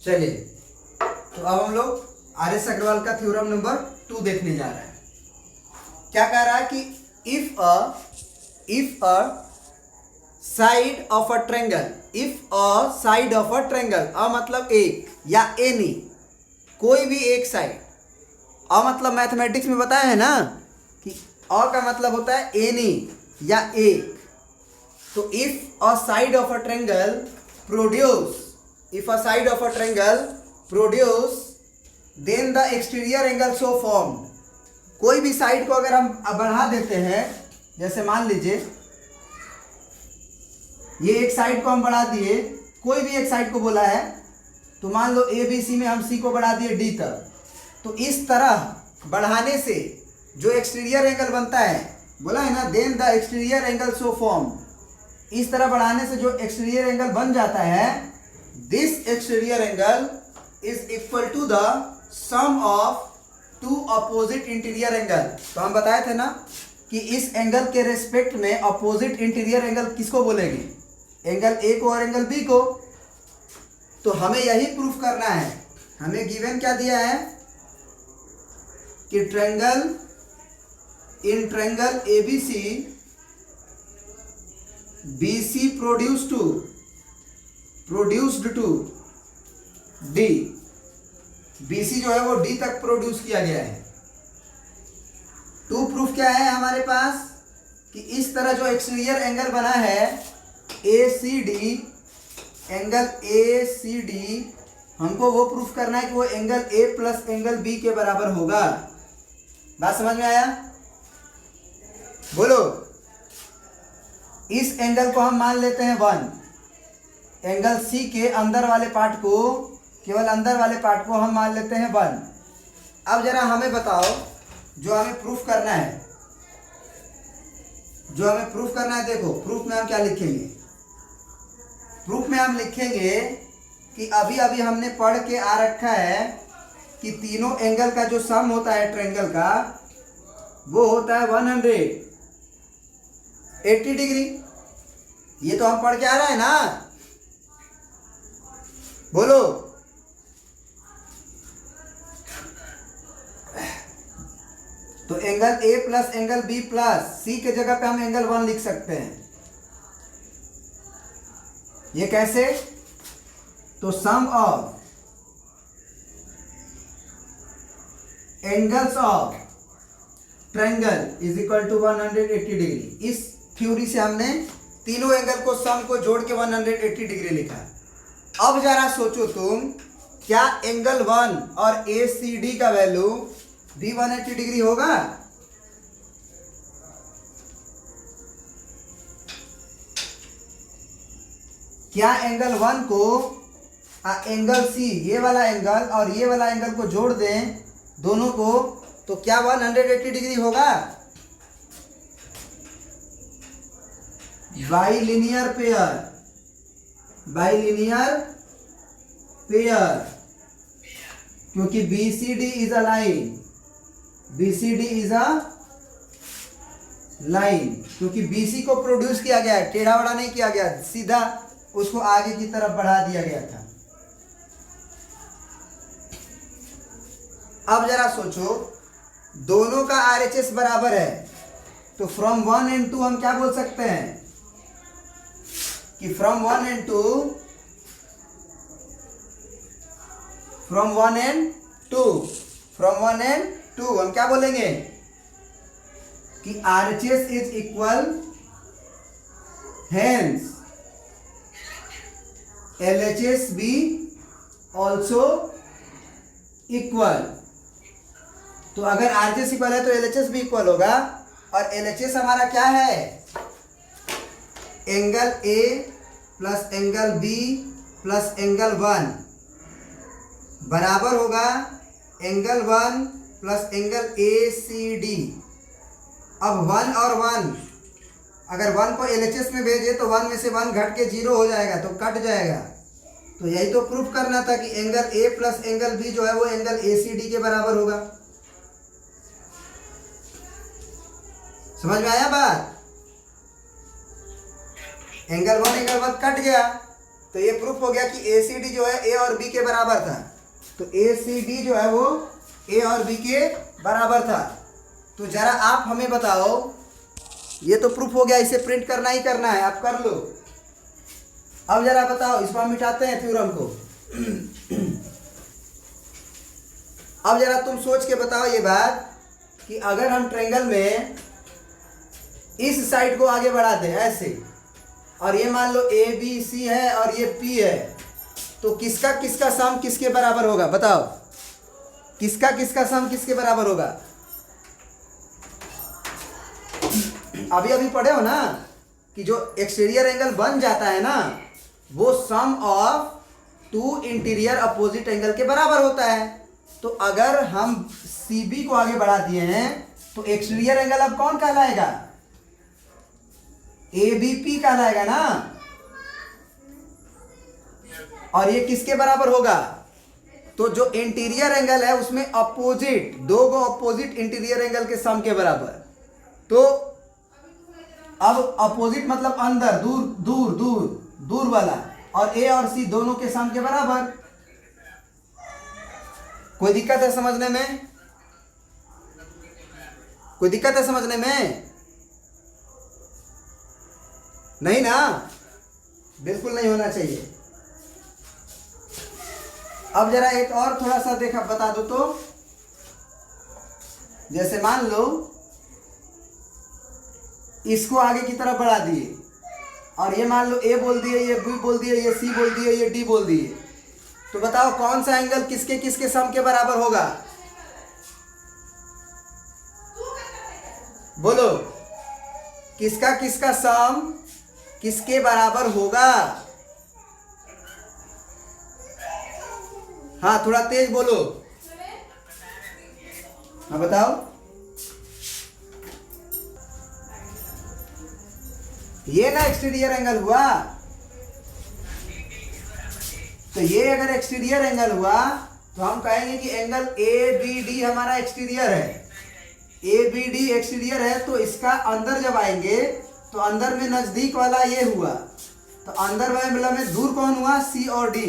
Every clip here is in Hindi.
चलिए, तो अब हम लोग आर एस अग्रवाल का थ्योरम नंबर 2 देखने जा रहे हैं। क्या कह रहा है कि if a side of a triangle, if a side of a triangle, अ मतलब एक या एनी, कोई भी एक साइड, अ मतलब मैथमेटिक्स में बताया है ना कि अ का मतलब होता है एनी या एक। तो if a side of a triangle produce, if a side of a triangle produce then the exterior angle so formed, कोई भी साइड को अगर हम बढ़ा देते हैं, जैसे मान लीजिए ये एक साइड को हम बढ़ा दिए, कोई भी एक साइड को बोला है, तो मान लो ए बी सी में हम सी को बढ़ा दिए डी तक, तो इस तरह बढ़ाने से जो एक्सटीरियर एंगल बनता है, बोला है ना then the exterior angle so form, इस तरह बढ़ाने से जो एक्सटीरियर एंगल बन जाता है, this exterior angle is equal to the sum of two opposite interior angle. तो हम बताए थे ना कि इस एंगल के रेस्पेक्ट में अपोजिट इंटीरियर एंगल किसको बोलेंगे, एंगल ए को और एंगल बी को। तो हमें यही प्रूफ करना है। हमें गिवन क्या दिया है कि triangle in triangle ABC BC produced to D, BC जो है वो डी तक प्रोड्यूस किया गया है। टू प्रूफ क्या है हमारे पास कि इस तरह जो एक्सटीरियर एंगल बना है A C D, angle A C D, हमको वो प्रूफ करना है कि वो angle A plus angle B के बराबर होगा। बात समझ में आया? बोलो। इस एंगल को हम मान लेते हैं 1, एंगल सी के अंदर वाले पार्ट को, केवल अंदर वाले पार्ट को हम मान लेते हैं 1। अब जरा हमें बताओ, जो हमें प्रूफ करना है, जो हमें प्रूफ करना है, देखो प्रूफ में हम क्या लिखेंगे। प्रूफ में हम लिखेंगे कि अभी अभी हमने पढ़ के आ रखा है कि तीनों एंगल का जो सम होता है ट्रायंगल का, वो होता है 180 डिग्री। ये तो हम पढ़ के आ रहे हैं ना, बोलो। तो angle A plus angle B plus C के जगह पे हम एंगल 1 लिख सकते हैं। ये कैसे? तो sum of angles of triangle is equal to 180 degree. इस थ्योरी से हमने तीनों एंगल को सम को जोड़ के 180 डिग्री लिखा। अब जरा सोचो तुम, क्या एंगल 1 और ए सी डी का वैल्यू भी 180 डिग्री होगा? क्या एंगल 1 को एंगल सी, ये वाला एंगल और ये वाला एंगल को जोड़ दें दोनों को, तो क्या 180 डिग्री होगा? बाइलिनियर पेयर, बाइलिनियर पेयर, क्योंकि BCD is a line, BCD is a line, क्योंकि BC को प्रोड्यूस किया गया है, टेढ़ा बड़ा नहीं किया गया, सीधा उसको आगे की तरफ बढ़ा दिया गया था। अब जरा सोचो, दोनों का RHS बराबर है, तो फ्रॉम 1 and 2 हम क्या बोल सकते हैं कि फ्रॉम 1 and 2 हम क्या बोलेंगे कि RHS is equal, hence LHS भी ऑल्सो इक्वल। तो अगर RHS इक्वल है तो LHS भी इक्वल होगा, और LHS हमारा क्या है, angle A plus angle B plus angle 1 बराबर होगा एंगल 1 प्लस एंगल ACD। अब 1 और 1, अगर 1 को LHS में भेजे तो 1 में से 1 घट के 0 हो जाएगा, तो कट जाएगा। तो यही तो प्रूफ करना था कि angle A plus angle B जो है वो एंगल ACD के बराबर होगा। समझ में आया बात? एंगल 1 कट गया, तो तो ये प्रूफ हो गया कि ACD जो है ए और बी के बराबर था। तो ACD जो है वो ए और बी के बराबर था। तो जरा आप हमें बताओ, ये तो प्रूफ हो गया, इसे प्रिंट करना ही करना है, आप कर लो। अब जरा बताओ, इसको हम मिटाते हैं थ्योरम को। अब जरा तुम सोच के बताओ ये बात कि अगर हम ट्रायंगल में इस साइड को आगे बढ़ा दें ऐसे, और ये मान लो ABC है और ये P है, तो किसका किसका सम किसके बराबर होगा? बताओ, किसका किसका सम किसके बराबर होगा? अभी अभी पढ़े हो ना कि जो एक्सटीरियर एंगल बन जाता है ना, वो sum of two interior opposite angle के बराबर होता है। तो अगर हम CB को आगे बढ़ा दिए हैं तो एक्सटीरियर एंगल अब कौन कहलाएगा? ABP कहलाएगा ना। और ये किसके बराबर होगा? तो जो इंटीरियर एंगल है उसमें अपोजिट, दो गो अपोजिट इंटीरियर एंगल के सम के बराबर। तो अब अपोजिट मतलब अंदर, दूर दूर दूर दूर वाला, और A और C दोनों के सम के बराबर। कोई दिक्कत है समझने में? कोई दिक्कत है समझने में? नहीं ना, बिल्कुल नहीं होना चाहिए। अब जरा एक और थोड़ा सा देखा बता दो तो, जैसे मान लो इसको आगे की तरफ बढ़ा दिए, और ये मान लो A बोल दिए, ये B बोल दिए, ये C बोल दिए, ये D बोल दिए, तो बताओ कौन सा एंगल किसके किसके सम के बराबर होगा? बोलो, किसका किसका सम किसके बराबर होगा? हाँ, थोड़ा तेज बोलो। हाँ बताओ। ये ना एक्सटीरियर एंगल हुआ, तो ये अगर एक्सटीरियर एंगल हुआ तो हम कहेंगे कि एंगल ABD हमारा एक्सटीरियर है। ABD एक्सटीरियर है, तो इसका अंदर जब आएंगे तो अंदर में नजदीक वाला ये हुआ, तो अंदर वाले मतलब में दूर कौन हुआ? C और D।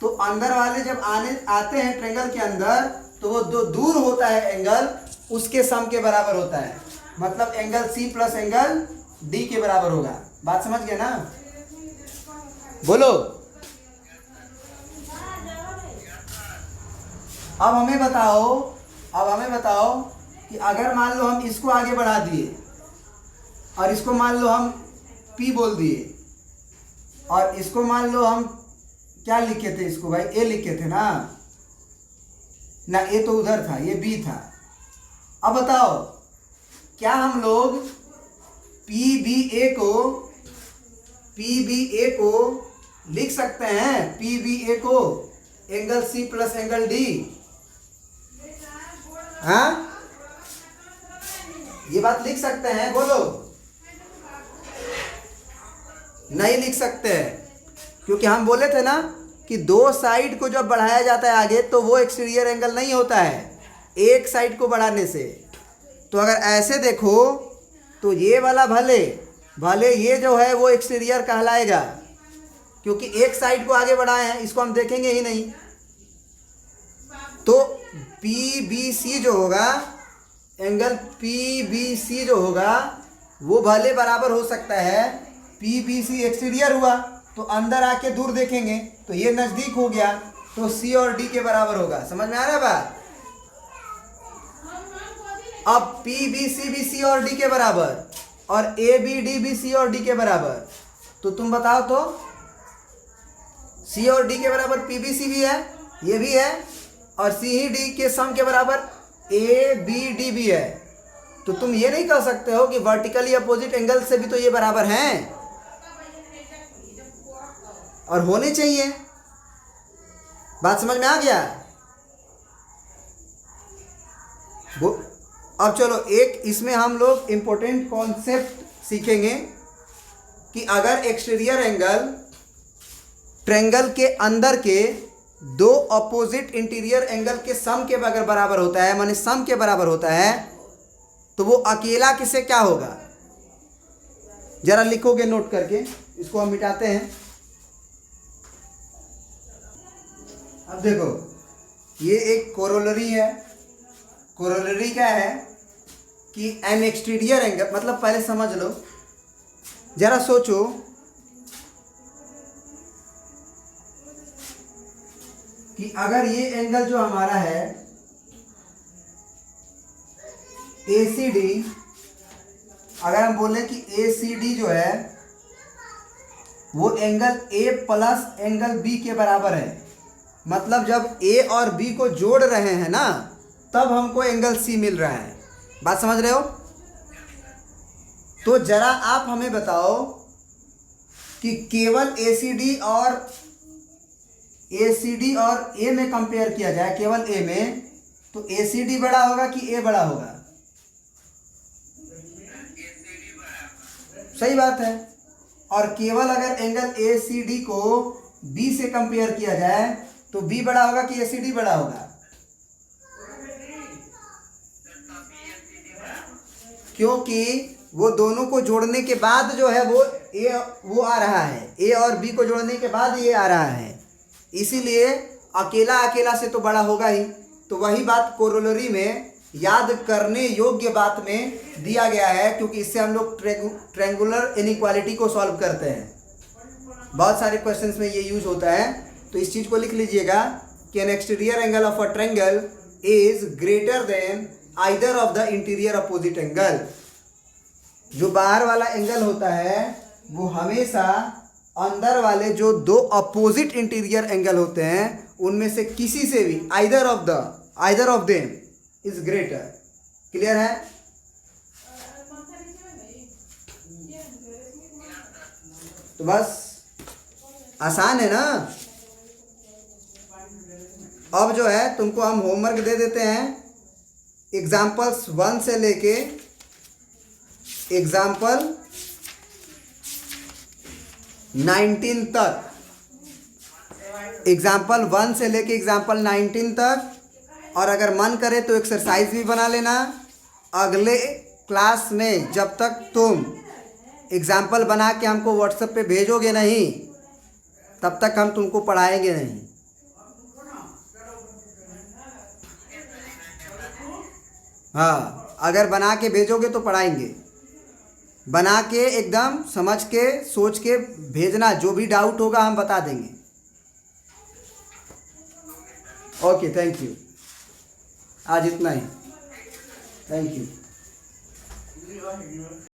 तो अंदर वाले जब आते हैं ट्रायंगल के अंदर, तो वो जो दूर होता है एंगल, उसके सम के बराबर होता है। मतलब angle C plus angle D के बराबर होगा। बात समझ गए ना? बोलो। अब हमें बताओ कि अगर मान लो हम इसको आगे बढ़ा दिए और इसको मान लो हम P बोल दिए, और इसको मान लो हम क्या लिखे थे? इसको भाई A लिखे थे ना? A तो उधर था, ये B था। अब बताओ, क्या हम लोग PBA को लिख सकते हैं? PBA को angle C plus angle D? हाँ, ये बात लिख सकते हैं? बोलो। नहीं लिख सकते, क्योंकि हम बोले थे ना कि दो साइड को जब बढ़ाया जाता है आगे तो वो एक्सटीरियर एंगल नहीं होता है, एक साइड को बढ़ाने से। तो अगर ऐसे देखो तो ये वाला भले ये जो है वो एक्सटीरियर कहलाएगा, क्योंकि एक साइड को आगे बढ़ाए हैं, इसको हम देखेंगे ही नहीं। तो PBC जो होगा, एंगल PBC जो होगा वो भले बराबर हो सकता है, PBC एक्सटीरियर हुआ तो अंदर आके दूर देखेंगे तो ये नजदीक हो गया, तो C और D के बराबर होगा। समझ में आ रहा है बात? अब PBC भी C और D के बराबर, और ABD भी C और D के बराबर, तो तुम बताओ तो C और D के बराबर PBC भी है, ये भी है, और C ही D के सम के बराबर ABD भी है। तो तुम ये नहीं कह सकते हो कि वर्टिकली अपोजिट एंगल से भी तो ये बराबर हैं, और होने चाहिए। बात समझ में आ गया? वो अब चलो एक इसमें हम लोग इंपॉर्टेंट कॉन्सेप्ट सीखेंगे कि अगर एक्सटीरियर एंगल ट्रायंगल के अंदर के दो अपोजिट इंटीरियर एंगल के सम के अगर बराबर होता है, माने सम के बराबर होता है, तो वो अकेला किसे क्या होगा? जरा लिखोगे नोट करके, इसको हम मिटाते हैं। अब देखो ये एक कोरोलरी है। कोरोलरी क्या है कि एन एक्सटीरियर एंगल, मतलब पहले समझ लो, जरा सोचो कि अगर ये एंगल जो हमारा है ACD, अगर हम बोलें कि ACD जो है वो angle A plus angle B के बराबर है, मतलब जब A और B को जोड़ रहे हैं ना तब हमको एंगल C मिल रहा है। बात समझ रहे हो? तो जरा आप हमें बताओ कि केवल ACD और A में कंपेयर किया जाए, केवल A में, तो ACD बड़ा होगा कि A बड़ा होगा? सही बात है। और केवल अगर एंगल ACD को B से कंपेयर किया जाए तो B बड़ा होगा कि ACD बड़ा होगा? क्योंकि वो दोनों को जोड़ने के बाद जो है वो आ रहा है, A और B को जोड़ने के बाद ये आ रहा है, इसीलिए अकेला अकेला से तो बड़ा होगा ही। तो वही बात कोरोलरी में याद करने योग्य बात में दिया गया है, क्योंकि इससे हम लोग ट्रायंगुलर इनइक्वालिटी को सॉल्व करते हैं। बहुत सारे क्वेश्चंस में ये यूज होता है, तो इस चीज़ को लिख लीजिएगा कि N exterior angle of a triangle is greater than either of the interior opposite angle. जो बाहर वाला एंगल होता है वो हमेशा अंदर वाले जो दो अपोजिट इंटीरियर एंगल होते हैं उनमें से किसी से भी either of them is greater. Clear है? तो बस आसान है ना। अब जो है तुमको हम होमवर्क दे देते हैं, एग्जाम्पल्स 1 से लेके एग्जाम्पल 19 तक, एग्जाम्पल 1 से लेके एग्जाम्पल 19 तक। और अगर मन करे तो एक्सरसाइज भी बना लेना। अगले क्लास में जब तक तुम एग्जाम्पल बना के हमको व्हाट्सएप पे भेजोगे नहीं तब तक हम तुमको पढ़ाएंगे नहीं। हाँ, अगर बना के भेजोगे तो पढ़ाएंगे। बना के एकदम समझ के सोच के भेजना, जो भी डाउट होगा हम बता देंगे। Okay, thank you. आज इतना ही। Thank you.